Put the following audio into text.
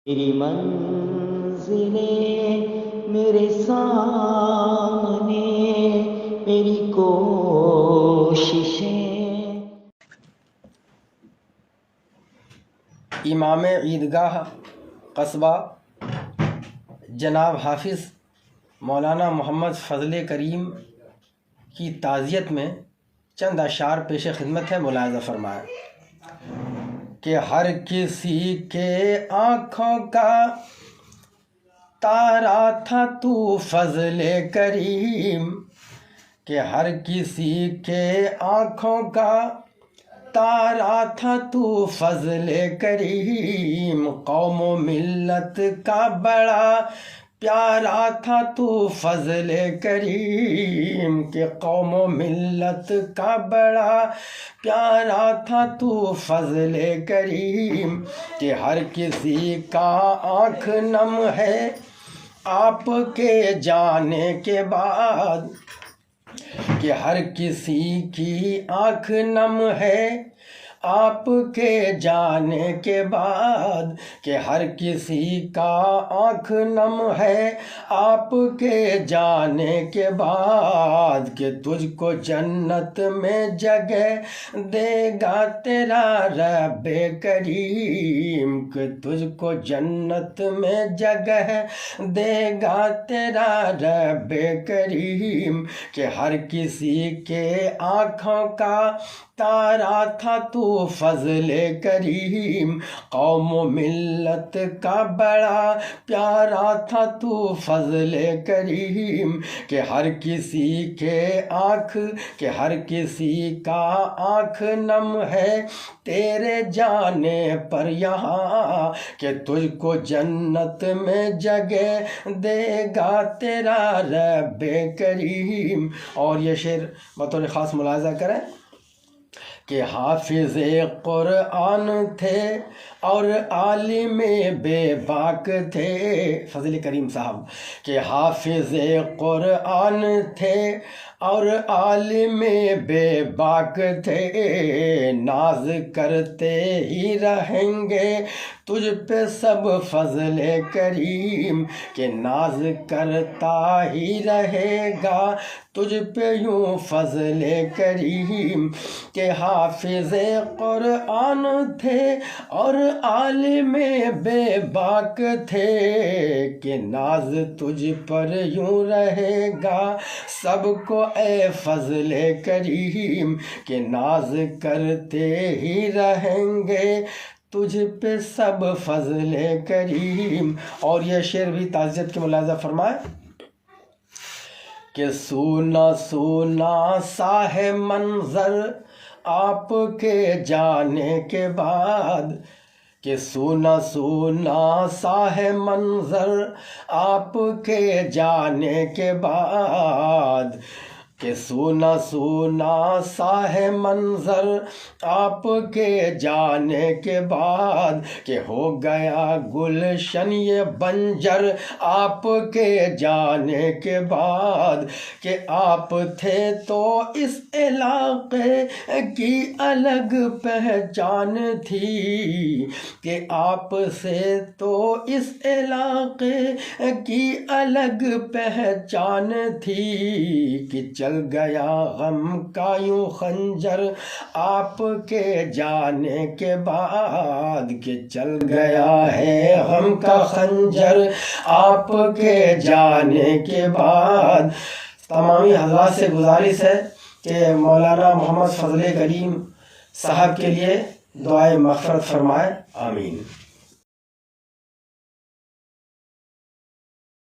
میری منزلیں میرے سامنے، میری کوششیں۔ امام عیدگاہ قصبہ جناب حافظ مولانا محمد فضل کریم کی تعزیت میں چند اشعار پیش خدمت ہے، ملاحظہ فرمائیں کہ ہر کسی کے آنکھوں کا تارا تھا تو فضل کریم، کہ ہر کسی کے آنکھوں کا تارا تھا تو فضل کریم، قوم و ملت کا بڑا پیارا تھا تو فضل کریم، کہ قوم و ملت کا بڑا پیارا تھا تو فضل کریم، کہ ہر کسی کا آنکھ نم ہے آپ کے جانے کے بعد، کہ ہر کسی کی آنکھ نم ہے آپ کے جانے کے بعد، کہ ہر کسی کا آنکھ نم ہے آپ کے جانے کے بعد، کہ تجھ کو جنت میں جگہ دے گا تیرا رب کریم، کہ تجھ کو جنت میں جگہ دے گا تیرا رب کریم، کہ ہر کسی کے آنکھوں کا تارا تھا تو فضل کریم، قوم و ملت کا بڑا پیارا تھا تو فضل کریم، کہ ہر کسی کے کہ ہر کسی کا آنکھ نم ہے تیرے جانے پر یہاں، کہ تجھ کو جنت میں جگہ دے گا تیرا رب کریم۔ اور یہ شعر بطور خاص ملاحظہ کریں کہ حافظ قرآن تھے اور عالم بے باک تھے، فضل کریم صاحب، کہ حافظ قرآن تھے اور عالم بے باک تھے، ناز کرتے ہی رہیں گے تجھ پہ سب فضل کریم، کہ ناز کرتا ہی رہے گا تجھ پہ یوں فضل کریم، کہ حافظ قرآن تھے اور عالم بے باک تھے، کہ ناز تجھ پر یوں رہے گا سب کو اے فضل کریم، کہ ناز کرتے ہی رہیں گے تجھ پہ سب فضل کریم۔ اور یہ شعر بھی تعزیت کے ملاحظہ فرمائے کہ سونا سونا سا ہے منظر آپ کے جانے کے بعد، کہ سونا سونا سا ہے منظر آپ کے جانے کے بعد، کہ سونا سونا سا ہے منظر آپ کے جانے کے بعد، کہ ہو گیا گلشن یہ بنجر آپ کے جانے کے بعد، کہ آپ تھے تو اس علاقے کی الگ پہچان تھی، کہ آپ سے تو اس علاقے کی الگ پہچان تھی، کہ چل گیا غم کا یوں خنجر آپ کے جانے کے بعد، کہ چل گیا ہے غم کا خنجر آپ کے جانے کے بعد۔ تمامی حضرات سے گزارش ہے کہ مولانا محمد فضل کریم صاحب کے لیے دعائے مغفرت فرمائے، آمین۔